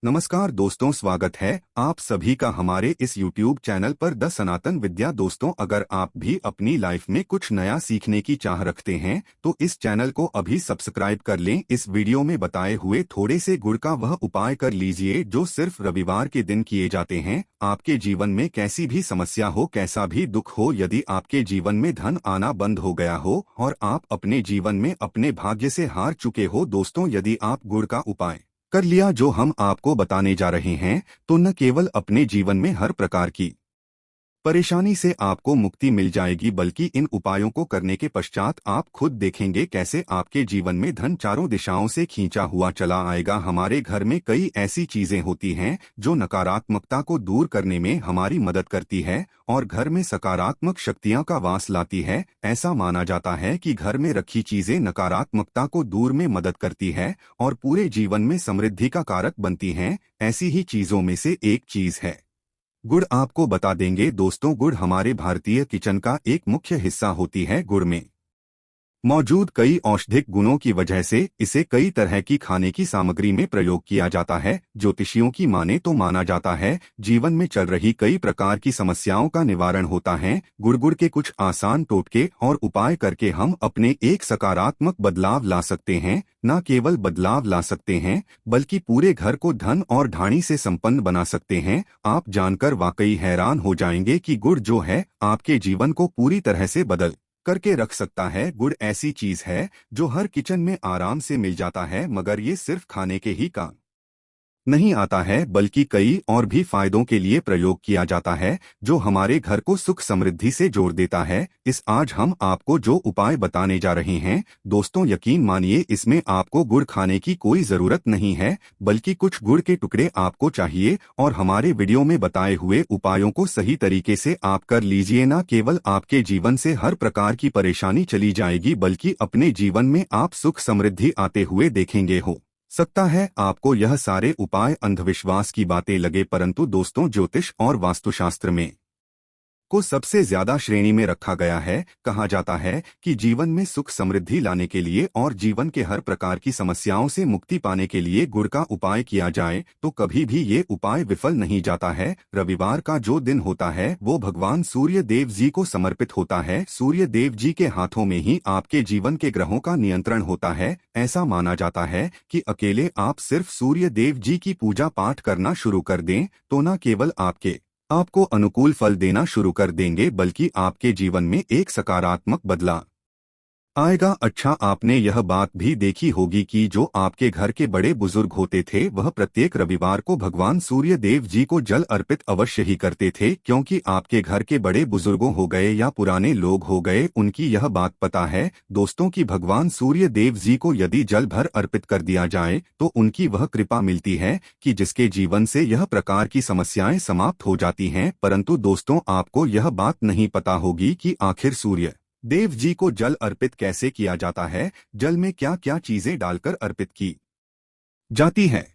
नमस्कार दोस्तों, स्वागत है आप सभी का हमारे इस YouTube चैनल पर द सनातन विद्या। दोस्तों, अगर आप भी अपनी लाइफ में कुछ नया सीखने की चाह रखते हैं तो इस चैनल को अभी सब्सक्राइब कर लें। इस वीडियो में बताए हुए थोड़े से गुड़ का वह उपाय कर लीजिए जो सिर्फ रविवार के दिन किए जाते हैं। आपके जीवन में कैसी भी समस्या हो, कैसा भी दुख हो, यदि आपके जीवन में धन आना बंद हो गया हो और आप अपने जीवन में अपने भाग्य से हार चुके हो, दोस्तों यदि आप गुड़ का उपाय कर लिया जो हम आपको बताने जा रहे हैं, तो न केवल अपने जीवन में हर प्रकार की परेशानी से आपको मुक्ति मिल जाएगी, बल्कि इन उपायों को करने के पश्चात आप खुद देखेंगे कैसे आपके जीवन में धन चारों दिशाओं से खींचा हुआ चला आएगा। हमारे घर में कई ऐसी चीजें होती हैं जो नकारात्मकता को दूर करने में हमारी मदद करती है और घर में सकारात्मक शक्तियां का वास लाती है। ऐसा माना जाता है कि घर में रखी चीजें नकारात्मकता को दूर में मदद करती है और पूरे जीवन में समृद्धि का कारक बनती हैं। ऐसी ही चीजों में से एक चीज है गुड़। आपको बता देंगे दोस्तों, गुड़ हमारे भारतीय किचन का एक मुख्य हिस्सा होती है। गुड़ में मौजूद कई औषधिक गुणों की वजह से इसे कई तरह की खाने की सामग्री में प्रयोग किया जाता है। ज्योतिषियों की माने तो माना जाता है जीवन में चल रही कई प्रकार की समस्याओं का निवारण होता है। गुड़ के कुछ आसान टोटके और उपाय करके हम अपने एक सकारात्मक बदलाव ला सकते हैं। न केवल बदलाव ला सकते हैं बल्कि पूरे घर को धन और ढाणी से संपन्न बना सकते हैं। आप जानकर वाकई हैरान हो जाएंगे कि गुड़ जो है आपके जीवन को पूरी तरह से बदल करके रख सकता है। गुड़ ऐसी चीज है जो हर किचन में आराम से मिल जाता है, मगर ये सिर्फ खाने के ही काम नहीं आता है बल्कि कई और भी फायदों के लिए प्रयोग किया जाता है जो हमारे घर को सुख समृद्धि से जोड़ देता है। इस आज हम आपको जो उपाय बताने जा रहे हैं दोस्तों, यकीन मानिए इसमें आपको गुड़ खाने की कोई जरूरत नहीं है, बल्कि कुछ गुड़ के टुकड़े आपको चाहिए और हमारे वीडियो में बताए हुए उपायों को सही तरीके से आप कर लीजिए। न केवल आपके जीवन से हर प्रकार की परेशानी चली जाएगी बल्कि अपने जीवन में आप सुख समृद्धि आते हुए देखेंगे। हो सकता है आपको यह सारे उपाय अंधविश्वास की बातें लगे, परंतु दोस्तों ज्योतिष और वास्तुशास्त्र में को सबसे ज्यादा श्रेणी में रखा गया है। कहा जाता है कि जीवन में सुख समृद्धि लाने के लिए और जीवन के हर प्रकार की समस्याओं से मुक्ति पाने के लिए गुड़ का उपाय किया जाए तो कभी भी ये उपाय विफल नहीं जाता है। रविवार का जो दिन होता है वो भगवान सूर्य देव जी को समर्पित होता है। सूर्य देव जी के हाथों में ही आपके जीवन के ग्रहों का नियंत्रण होता है। ऐसा माना जाता है कि अकेले आप सिर्फ सूर्य देव जी की पूजा पाठ करना शुरू कर दें तो न केवल आपको अनुकूल फल देना शुरू कर देंगे बल्कि आपके जीवन में एक सकारात्मक बदलाव आएगा। अच्छा, आपने यह बात भी देखी होगी कि जो आपके घर के बड़े बुजुर्ग होते थे वह प्रत्येक रविवार को भगवान सूर्य देव जी को जल अर्पित अवश्य ही करते थे, क्योंकि आपके घर के बड़े बुजुर्गों हो गए या पुराने लोग हो गए, उनकी यह बात पता है दोस्तों कि भगवान सूर्य देव जी को यदि जल भर अर्पित कर दिया जाए तो उनकी वह कृपा मिलती है कि जिसके जीवन से यह प्रकार की समस्याएं समाप्त हो जाती हैं। परंतु दोस्तों, आपको यह बात नहीं पता होगी कि आखिर सूर्य देव जी को जल अर्पित कैसे किया जाता है। जल में क्या क्या चीजें डालकर अर्पित की जाती है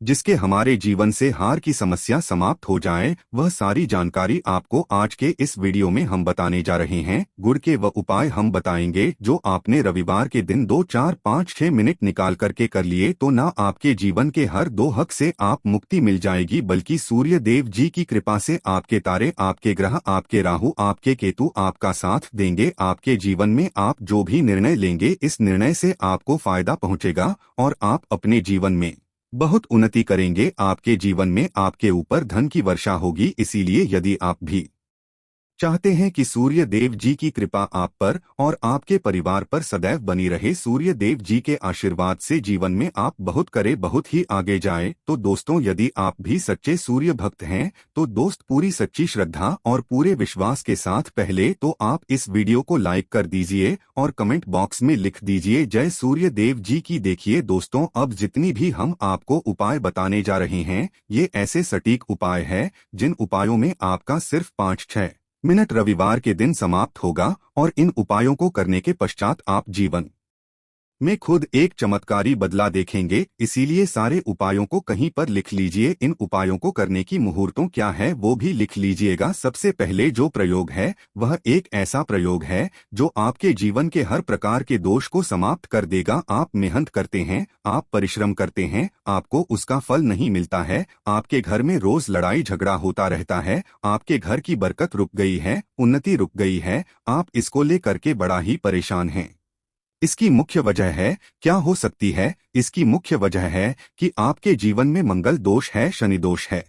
जिसके हमारे जीवन से हार की समस्या समाप्त हो जाए, वह सारी जानकारी आपको आज के इस वीडियो में हम बताने जा रहे हैं। गुड़ के वह उपाय हम बताएंगे जो आपने रविवार के दिन 2, 4, 5, 6 मिनट निकाल करके कर लिए तो ना आपके जीवन के हर दो हक से आप मुक्ति मिल जाएगी, बल्कि सूर्य देव जी की कृपा से आपके तारे, आपके ग्रह, आपके राहु, आपके केतु आपका साथ देंगे। आपके जीवन में आप जो भी निर्णय लेंगे इस निर्णय से आपको फायदा पहुंचेगा और आप अपने जीवन में बहुत उन्नति करेंगे। आपके जीवन में आपके ऊपर धन की वर्षा होगी। इसीलिए यदि आप भी चाहते हैं कि सूर्य देव जी की कृपा आप पर और आपके परिवार पर सदैव बनी रहे, सूर्य देव जी के आशीर्वाद से जीवन में आप बहुत ही आगे जाए, तो दोस्तों यदि आप भी सच्चे सूर्य भक्त हैं तो दोस्त पूरी सच्ची श्रद्धा और पूरे विश्वास के साथ पहले तो आप इस वीडियो को लाइक कर दीजिए और कमेंट बॉक्स में लिख दीजिए जय सूर्य देव जी की। देखिए दोस्तों, अब जितनी भी हम आपको उपाय बताने जा रहे हैं ये ऐसे सटीक उपाय है जिन उपायों में आपका सिर्फ 5-6 मिनट रविवार के दिन समाप्त होगा और इन उपायों को करने के पश्चात आप जीवन में खुद एक चमत्कारी बदला देखेंगे। इसीलिए सारे उपायों को कहीं पर लिख लीजिए। इन उपायों को करने की मुहूर्तों क्या है वो भी लिख लीजिएगा। सबसे पहले जो प्रयोग है वह एक ऐसा प्रयोग है जो आपके जीवन के हर प्रकार के दोष को समाप्त कर देगा। आप मेहनत करते हैं, आप परिश्रम करते हैं, आपको उसका फल नहीं मिलता है, आपके घर में रोज लड़ाई झगड़ा होता रहता है, आपके घर की बरकत रुक गई है, उन्नति रुक गई है, आप इसको लेकर के बड़ा ही परेशान हैं। इसकी मुख्य वजह है, क्या हो सकती है? इसकी मुख्य वजह है कि आपके जीवन में मंगल दोष है, शनि दोष है।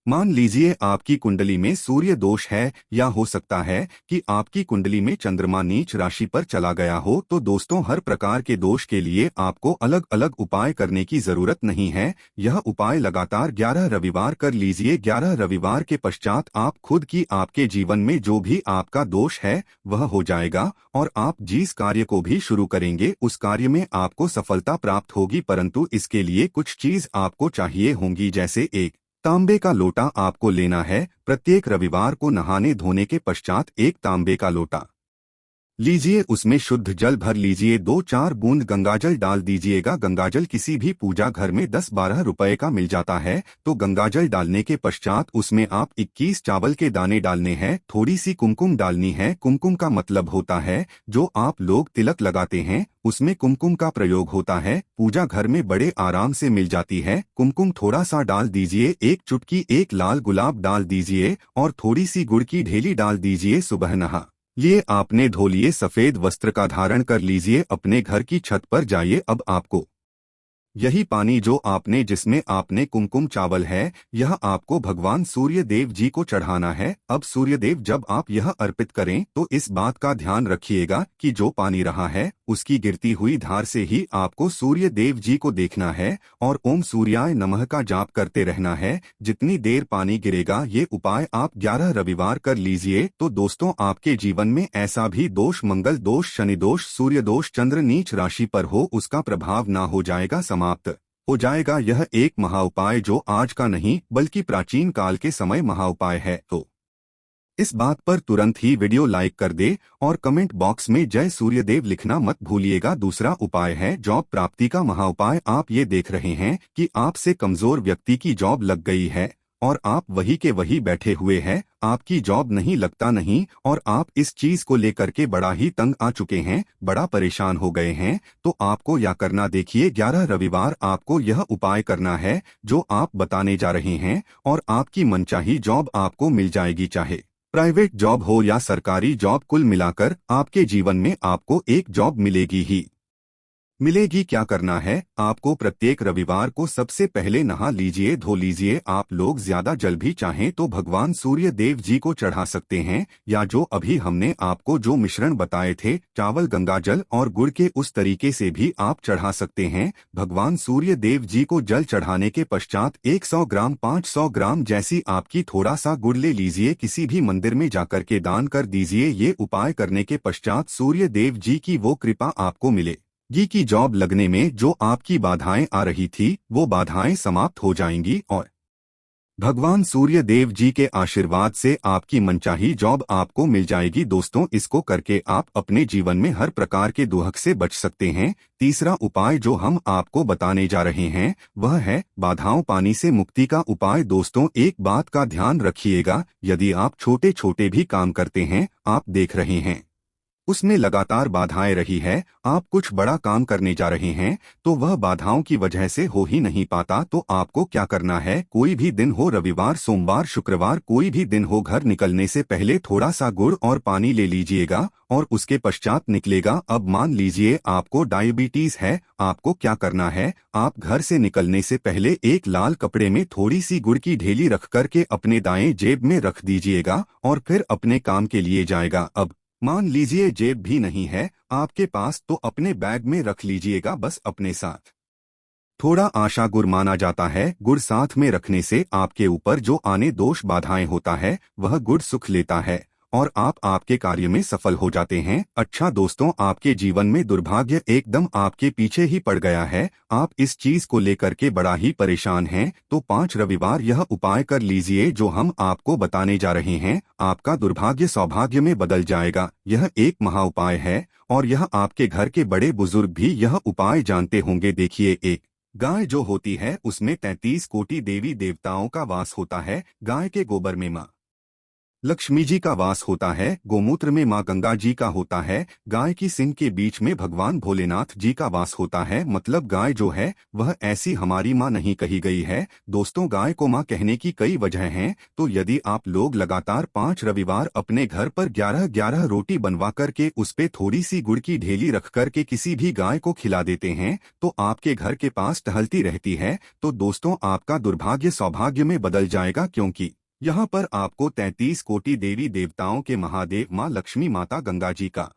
मान लीजिए आपकी कुंडली में सूर्य दोष है, या हो सकता है कि आपकी कुंडली में चंद्रमा नीच राशि पर चला गया हो। तो दोस्तों, हर प्रकार के दोष के लिए आपको अलग अलग उपाय करने की जरूरत नहीं है। यह उपाय लगातार 11 रविवार कर लीजिए। 11 रविवार के पश्चात आप खुद की आपके जीवन में जो भी आपका दोष है वह हो जाएगा, और आप जिस कार्य को भी शुरू करेंगे उस कार्य में आपको सफलता प्राप्त होगी। परंतु इसके लिए कुछ चीज आपको चाहिए होंगी, जैसे एक तांबे का लोटा आपको लेना है। प्रत्येक रविवार को नहाने धोने के पश्चात एक तांबे का लोटा लीजिए, उसमें शुद्ध जल भर लीजिए, 2-4 बूंद गंगाजल डाल दीजिएगा। गंगाजल किसी भी पूजा घर में 10-12 रुपए का मिल जाता है। तो गंगाजल डालने के पश्चात उसमें आप 21 चावल के दाने डालने हैं। थोड़ी सी कुमकुम डालनी है। कुमकुम का मतलब होता है जो आप लोग तिलक लगाते हैं, उसमें कुमकुम का प्रयोग होता है। पूजा घर में बड़े आराम से मिल जाती है। कुमकुम थोड़ा सा डाल दीजिए, एक चुटकी एक लाल गुलाब डाल दीजिए, और थोड़ी सी गुड़ की ढेली डाल दीजिए। सुबह नहा लिए आपने धो लिए सफेद वस्त्र का धारण कर लीजिए, अपने घर की छत पर जाइए। अब आपको यही पानी जो आपने जिसमें आपने कुमकुम चावल है, यह आपको भगवान सूर्य देव जी को चढ़ाना है। अब सूर्य देव जब आप यह अर्पित करें तो इस बात का ध्यान रखिएगा कि जो पानी रहा है उसकी गिरती हुई धार से ही आपको सूर्य देव जी को देखना है, और ओम सूर्याय नमः का जाप करते रहना है जितनी देर पानी गिरेगा। ये उपाय आप 11 रविवार कर लीजिए। तो दोस्तों, आपके जीवन में ऐसा भी दोष, मंगल दोष, शनि दोष, सूर्य दोष, चंद्र नीच राशि पर हो, उसका प्रभाव ना हो जाएगा, समाप्त हो जाएगा। यह एक महाउपाय जो आज का नहीं बल्कि प्राचीन काल के समय महाउपाय है। तो इस बात पर तुरंत ही वीडियो लाइक कर दे और कमेंट बॉक्स में जय सूर्यदेव लिखना मत भूलिएगा। दूसरा उपाय है जॉब प्राप्ति का महाउपाय। आप ये देख रहे हैं कि आपसे कमजोर व्यक्ति की जॉब लग गई है और आप वही के वही बैठे हुए हैं, आपकी जॉब नहीं लगता नहीं, और आप इस चीज को लेकर के बड़ा ही तंग आ चुके हैं, बड़ा परेशान हो गए हैं। तो आपको क्या करना, देखिए 11 रविवार आपको यह उपाय करना है जो आप बताने जा रहे हैं, और आपकी मनचाही जॉब आपको मिल जाएगी। चाहे प्राइवेट जॉब हो या सरकारी जॉब, कुल मिलाकर आपके जीवन में आपको एक जॉब मिलेगी ही मिलेगी। क्या करना है, आपको प्रत्येक रविवार को सबसे पहले नहा लीजिए, धो लीजिए। आप लोग ज्यादा जल भी चाहें तो भगवान सूर्य देव जी को चढ़ा सकते हैं, या जो अभी हमने आपको जो मिश्रण बताए थे, चावल, गंगाजल और गुड़ के, उस तरीके से भी आप चढ़ा सकते हैं। भगवान सूर्य देव जी को जल चढ़ाने के पश्चात 100 ग्राम 500 ग्राम जैसी आपकी थोड़ा सा गुड़ ले लीजिए, किसी भी मंदिर में जाकर के दान कर दीजिए। ये उपाय करने के पश्चात सूर्य देव जी की वो कृपा आपको मिले जी की जॉब लगने में जो आपकी बाधाएं आ रही थी वो बाधाएं समाप्त हो जाएंगी, और भगवान सूर्य देव जी के आशीर्वाद से आपकी मनचाही जॉब आपको मिल जाएगी। दोस्तों, इसको करके आप अपने जीवन में हर प्रकार के दुहक से बच सकते हैं। तीसरा उपाय जो हम आपको बताने जा रहे हैं वह है बाधाओं पानी से मुक्ति का उपाय। दोस्तों, एक बात का ध्यान रखिएगा, यदि आप छोटे छोटे भी काम करते हैं, आप देख रहे हैं उसमें लगातार बाधाएं रही है, आप कुछ बड़ा काम करने जा रहे हैं तो वह बाधाओं की वजह से हो ही नहीं पाता, तो आपको क्या करना है, कोई भी दिन हो, रविवार, सोमवार, शुक्रवार, कोई भी दिन हो, घर निकलने से पहले थोड़ा सा गुड़ और पानी ले लीजिएगा और उसके पश्चात निकलेगा। अब मान लीजिए आपको डायबिटीज है, आपको क्या करना है, आप घर से निकलने से पहले एक लाल कपड़े में थोड़ी सी गुड़ की ढेली रख करके अपने दाएं जेब में रख दीजिएगा और फिर अपने काम के लिए जाएगा। अब मान लीजिए जेब भी नहीं है आपके पास, तो अपने बैग में रख लीजिएगा, बस अपने साथ थोड़ा आशा गुड़ माना जाता है। गुड़ साथ में रखने से आपके ऊपर जो आने दोष बाधाएं होता है वह गुड़ सुख लेता है, और आप आपके कार्य में सफल हो जाते हैं। अच्छा दोस्तों, आपके जीवन में दुर्भाग्य एकदम आपके पीछे ही पड़ गया है, आप इस चीज को लेकर के बड़ा ही परेशान हैं, तो 5 रविवार यह उपाय कर लीजिए जो हम आपको बताने जा रहे हैं। आपका दुर्भाग्य सौभाग्य में बदल जाएगा। यह एक महा उपाय है और यह आपके घर के बड़े बुजुर्ग भी यह उपाय जानते होंगे। देखिए, एक गाय जो होती है उसमें 33 कोटि देवी देवताओं का वास होता है। गाय के गोबर में माँ लक्ष्मी जी का वास होता है, गोमूत्र में माँ गंगा जी का होता है, गाय की सिंग के बीच में भगवान भोलेनाथ जी का वास होता है। मतलब गाय जो है वह ऐसी हमारी माँ नहीं कही गई है। दोस्तों, गाय को माँ कहने की कई वजह हैं। तो यदि आप लोग लगातार 5 रविवार अपने घर पर 11-11 रोटी बनवा करके उस पे थोड़ी सी गुड़ की ढेली रख करके किसी भी गाय को खिला देते हैं तो आपके घर के पास टहलती रहती है, तो दोस्तों आपका दुर्भाग्य सौभाग्य में बदल जाएगा। क्योंकि यहाँ पर आपको 33 कोटि देवी देवताओं के महादेव माँ लक्ष्मी माता गंगा जी का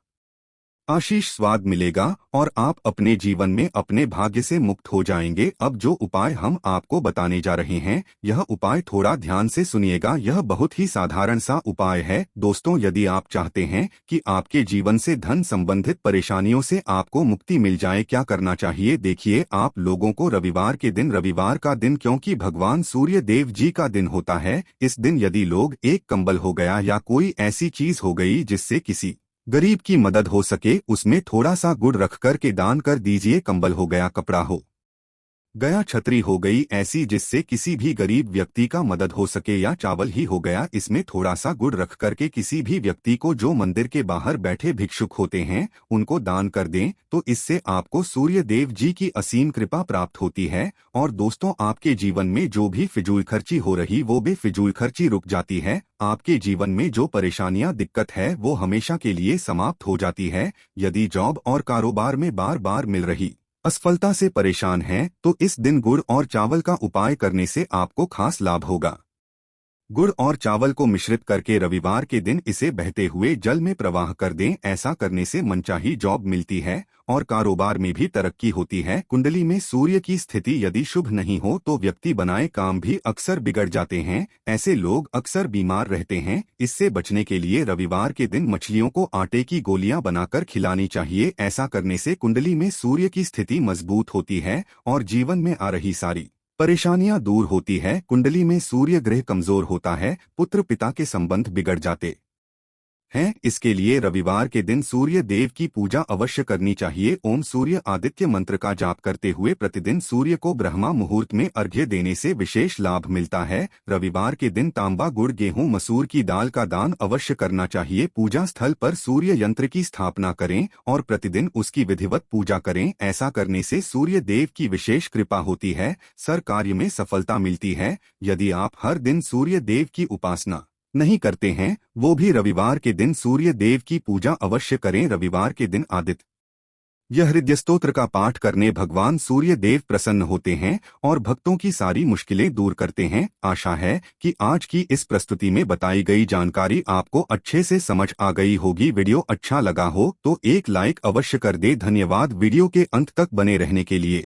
आशीष स्वाद मिलेगा और आप अपने जीवन में अपने भाग्य से मुक्त हो जाएंगे। अब जो उपाय हम आपको बताने जा रहे हैं, यह उपाय थोड़ा ध्यान से सुनिएगा। यह बहुत ही साधारण सा उपाय है। दोस्तों, यदि आप चाहते हैं कि आपके जीवन से धन संबंधित परेशानियों से आपको मुक्ति मिल जाए, क्या करना चाहिए? देखिए, आप लोगों को रविवार के दिन, रविवार का दिन क्योंकि भगवान सूर्य देव जी का दिन होता है, इस दिन यदि लोग एक कंबल हो गया या कोई ऐसी चीज हो गई जिससे किसी गरीब की मदद हो सके, उसमें थोड़ा सा गुड़ रख कर के दान कर दीजिए। कंबल हो गया, कपड़ा हो गया, छतरी हो गई ऐसी जिससे किसी भी गरीब व्यक्ति का मदद हो सके, या चावल ही हो गया, इसमें थोड़ा सा गुड़ रख करके किसी भी व्यक्ति को जो मंदिर के बाहर बैठे भिक्षुक होते हैं उनको दान कर दें, तो इससे आपको सूर्य देव जी की असीम कृपा प्राप्त होती है। और दोस्तों, आपके जीवन में जो भी फिजूल खर्ची हो रही वो बेफिजूल खर्ची रुक जाती है। आपके जीवन में जो परेशानियां दिक्कत है वो हमेशा के लिए समाप्त हो जाती है। यदि जॉब और कारोबार में बार बार मिल रही असफलता से परेशान हैं, तो इस दिन गुड़ और चावल का उपाय करने से आपको खास लाभ होगा। गुड़ और चावल को मिश्रित करके रविवार के दिन इसे बहते हुए जल में प्रवाह कर दें। ऐसा करने से मनचाही जॉब मिलती है और कारोबार में भी तरक्की होती है। कुंडली में सूर्य की स्थिति यदि शुभ नहीं हो तो व्यक्ति बनाए काम भी अक्सर बिगड़ जाते हैं। ऐसे लोग अक्सर बीमार रहते हैं। इससे बचने के लिए रविवार के दिन मछलियों को आटे की गोलियां बनाकर खिलानी चाहिए। ऐसा करने से कुंडली में सूर्य की स्थिति मजबूत होती है और जीवन में आ रही सारी परेशानियां दूर होती है। कुंडली में सूर्य ग्रह कमजोर होता है, पुत्र पिता के संबंध बिगड़ जाते हैं। इसके लिए रविवार के दिन सूर्य देव की पूजा अवश्य करनी चाहिए। ओम सूर्य आदित्य मंत्र का जाप करते हुए प्रतिदिन सूर्य को ब्रह्मा मुहूर्त में अर्घ्य देने से विशेष लाभ मिलता है। रविवार के दिन तांबा, गुड़, गेहूं, मसूर की दाल का दान अवश्य करना चाहिए। पूजा स्थल पर सूर्य यंत्र की स्थापना करें और प्रतिदिन उसकी विधिवत पूजा करें। ऐसा करने से सूर्य देव की विशेष कृपा होती है, सर कार्य में सफलता मिलती है। यदि आप हर दिन सूर्य देव की उपासना नहीं करते हैं, वो भी रविवार के दिन सूर्य देव की पूजा अवश्य करें। रविवार के दिन आदित्य यह हृदय स्तोत्र का पाठ करने भगवान सूर्य देव प्रसन्न होते हैं और भक्तों की सारी मुश्किलें दूर करते हैं। आशा है कि आज की इस प्रस्तुति में बताई गई जानकारी आपको अच्छे से समझ आ गई होगी। वीडियो अच्छा लगा हो तो एक लाइक अवश्य कर दे। धन्यवाद वीडियो के अंत तक बने रहने के लिए।